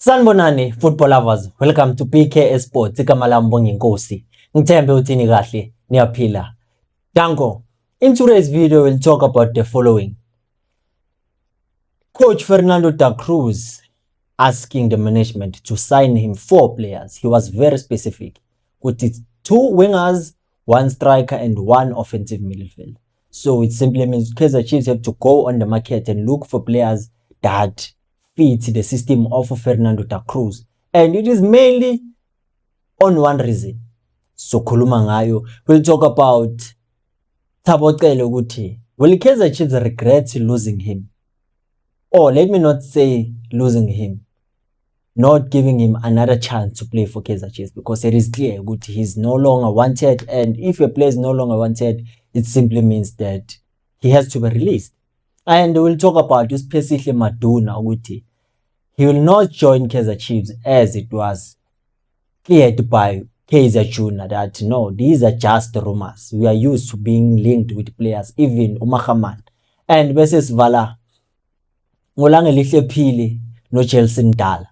Sanibonani football lovers, welcome to PK Sports. Igama lami Mbongi Nkosi. Ngithembe ukuthi ni kahle, niyaphila. Danko. In today's video we'll talk about the following. Coach Fernando da Cruz asking the management to sign him 4 players. He was very specific. With its 2 wingers, 1 striker and 1 offensive midfielder. So it simply means Kaizer Chiefs have to go on the market and look for players that fit the system of Fernando da Cruz, and it is mainly on one reason. So khuluma ngayo, we'll talk about Thabo Cele ukuthi will Kaizer Chiefs regret losing him, or let me not say losing him, not giving him another chance to play for Kaizer Chiefs, because it is clear that he's no longer wanted, and if a player is no longer wanted, it simply means that he has to be released. And we'll talk about Uspesihle Maduna ukuthi he will not join Kaizer Chiefs, as it was cleared by Kaizer Junior that no, these are just rumors. We are used to being linked with players, even Umahaman. And versus Vala Ngolangelihle Phili no Chelsea Ndala.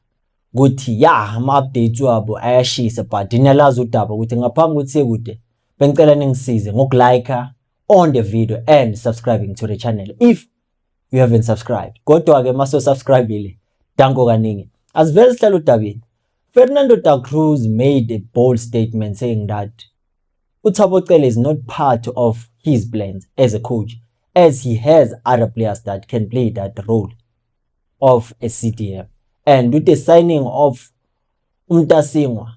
Guthi ya ama-updates wabo ayashisa, but inalazi udaba ukuthi ngaphambi ukuthi kude bengicela ningisize ngokulike on the video and subscribing to the channel if you haven't subscribed. Kodwa ke maso subscribe danko kaningi. As well sihlalo David, Fernando da Cruz made a bold statement saying that Thabo Cele is not part of his plans as a coach, as he has other players that can play that role of a CDM. And with the signing of Mtasingwa,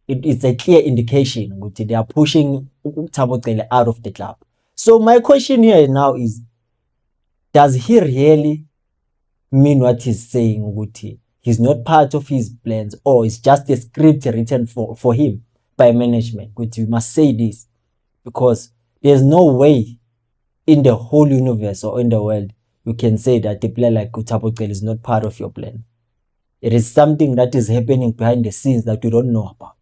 it is a clear indication that they are pushing Thabo Cele out of the club. So my question here now is, does he really mean what he's saying, Guti? He's not part of his plans, or it's just a script written for him by management? Guti, we must say this, because there's no way in the whole universe or in the world you can say that a player like Thabo Cele is not part of your plan. It is something that is happening behind the scenes that you don't know about,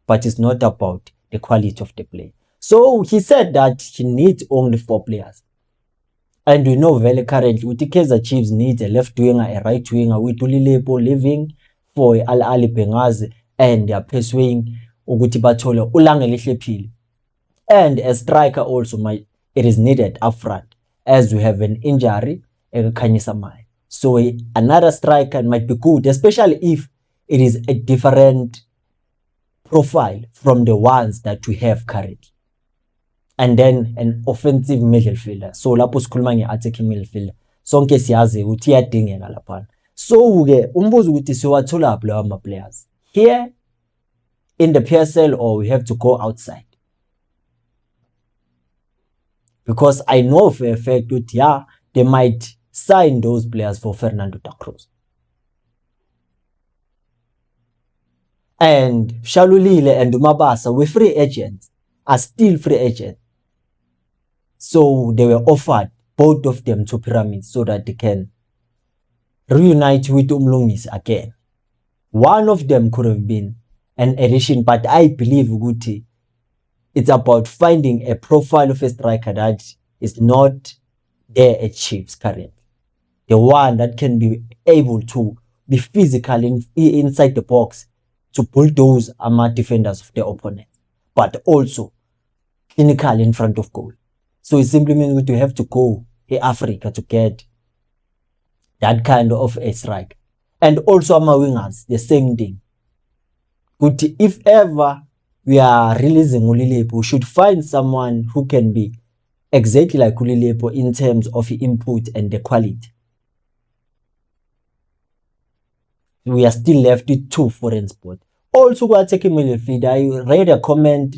but it's not about the quality of the play. So he said that he needs only 4 players. And we know very currently the Kaizer Chiefs need a left winger, a right winger, with Ulilepo leaving for Ali Bengazi, and they are pursuing ukuthi bathole Ulangelihle Phili. And a striker also it is needed up front, as we have an injury, Khanyisa Mai. So another striker might be good, especially if it is a different profile from the ones that we have currently. And then an offensive midfielder. So lapho sikhuluma nge-attacking midfielder. Sonke siyazi ukuthi iyadingeka lapha. So ke umbuzo ukuthi siwathola lapha lawa players. Here in the PSL, or we have to go outside. Because I know for a fact that yeah, they might sign those players for Fernando da Cruz. And Shalulile and Mabasa were free agents, are still free agents. So they were offered, both of them, to Pyramids so that they can reunite with Umlungis again. One of them could have been an addition, but I believe Guti, it's about finding a profile of a striker that is not there at Chiefs currently. The one that can be able to be physical inside the box to bulldoze defenders of the opponent, but also clinical in front of goal. So it simply means that you have to go to Africa to get that kind of a strike. And also our wingers, the same thing. But if ever we are releasing Ulilepo, we should find someone who can be exactly like Ulilepo in terms of input and the quality. We are still left with 2 foreign spots. Also, we are taking midfield. I read a comment.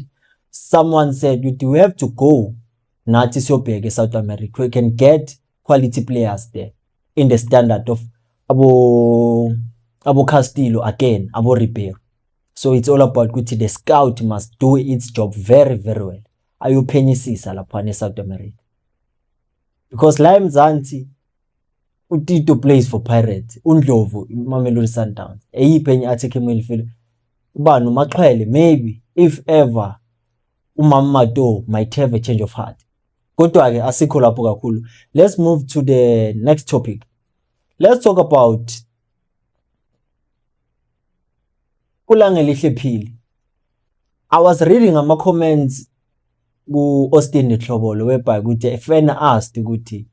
Someone said we have to go Nathi Siyobheka South America. We can get quality players there in the standard of Abo Castillo again, Abo Ribeiro. So it's all about the scout must do its job very, very well. Ayuphenyisisa lapha South America. Because la eMzansi uTito plays for Pirates, uNdlovu Mamelodi Sundowns. Eyiphenye attacking midfield. Ubani uMaxhwele, maybe if ever uMamato might have a change of heart. Kodwa ke asikho lapho kakhulu. Let's move to the next topic. Let's talk about Ulangelihle Phili. I was reading ama comments ku Austin Tlhobolo whereby ukuthi a fan asked ukuthi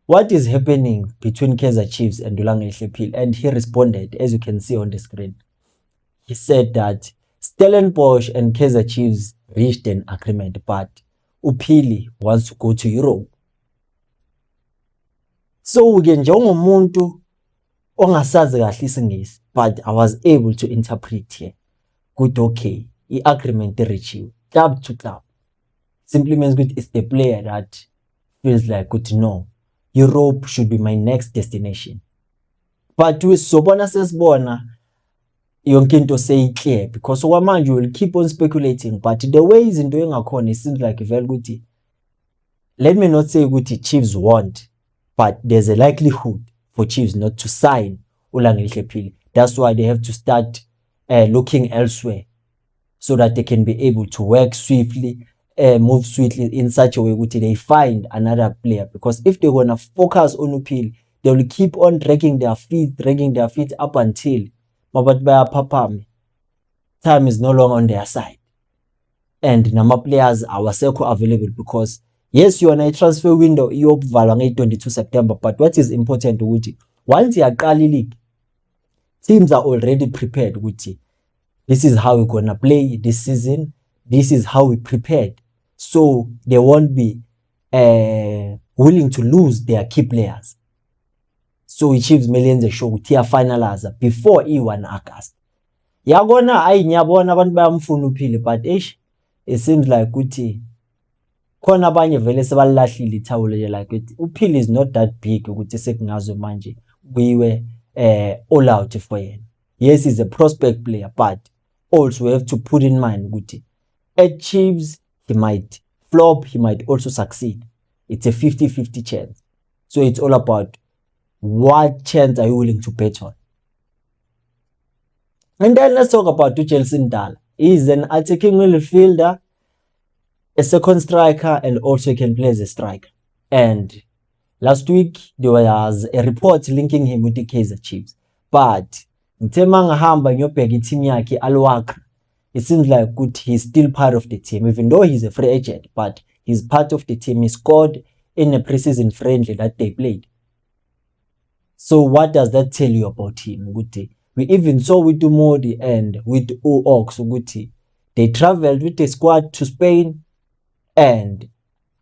what is happening between Kaizer Chiefs and Ulangelihle Phili, and he responded as you can see on the screen. He said that Stellenbosch and Kaizer Chiefs reached an agreement, but uPhili wants to go to Europe. So ke njengomuntu ongasazi kahle isingisi, but I was able to interpret here good okay i-agreement reachiwe club to club simply means that it's the player that feels like good no, Europe should be my next destination. But sobona sesibona yonke into seyiclear, because okwamanje will keep on speculating, but the way izinto engakhona it seems like very good. Let me not say ukuthi Chiefs want, but there's a likelihood for Chiefs not to sign Ulangelihle Phili. That's why they have to start looking elsewhere so that they can be able to work swiftly, move swiftly in such a way that they find another player. Because if they're going to focus on Uphili, they will keep on dragging their feet up until time is no longer on their side. And nama players are available, because yes, you are in a transfer window, you're 22 September, but what is important ukuthi once you are early league, teams are already prepared ukuthi this is how we're gonna play this season, this is how we prepared, so they won't be willing to lose their key players. So Chiefs millions a show ukuthi finalize before 1 August. Yabona nyabona abantu bayamfuna uPhili, but it seems like ukuthi khona abanye vele sebalahlile ithawule like uPhili is not that big ukuthi sekungazo manje kuyiwe all out for yena. Yes, he's a prospect player, but also we have to put in mind ukuthi at Chiefs he might flop, he might also succeed. It's a 50-50 chance. So it's all about what chance are you willing to bet on. And then let's talk about Chelsea Ndala. He's an attacking midfielder, a second striker, and also he can play as a striker. And last week there was a report linking him with the Kaizer Chiefs, but team yake it seems like good he's still part of the team, even though he's a free agent, but he's part of the team. He scored in a preseason friendly that they played. So what does that tell you about him? We even saw with Modi and with Ox, they traveled with the squad to Spain, and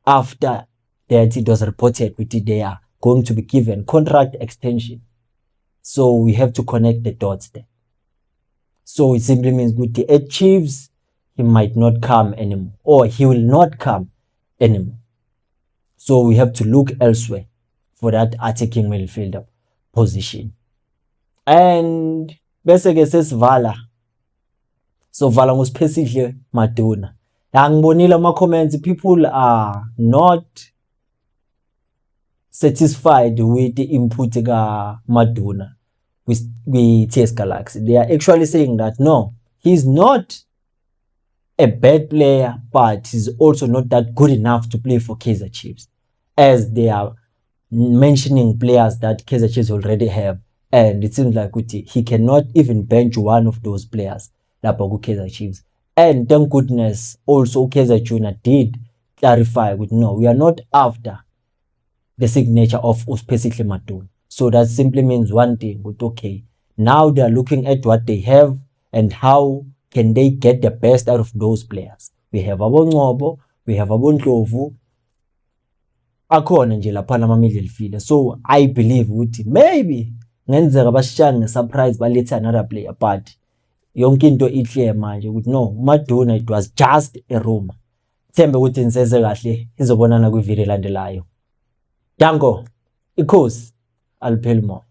after that it was reported they are going to be given contract extension. So we have to connect the dots there. So it simply means at Chiefs he might not come anymore, or he will not come anymore. So we have to look elsewhere for that attacking midfielder position. And bese says Vala. So Vala was specifically Maduna. Angibonile ama comments, people are not satisfied with the input ka Maduna with TS Galaxy. They are actually saying that no, he's not a bad player, but he's also not that good enough to play for Kaizer Chiefs, as they are mentioning players that Kaizer Chiefs already have, and it seems like he cannot even bench one of those players like Kaizer Chiefs. And thank goodness also Kaizer Junior did clarify with no, we are not after the signature of specifically Maduna. So that simply means one thing, okay, now they are looking at what they have and how can they get the best out of those players. We have Abongobo, we have Abontlovu, akhona nje lapha nama midfielder. So I believe ukuthi maybe ngenzeka bashiyane surprise baletha another player, but yonke into iclear manje ukuthi no, Maduna it was just a rumor. Thembe ukuthi niseze kahle izobonana kwi video elandelayo. Dango, ikhosi aliphelimo.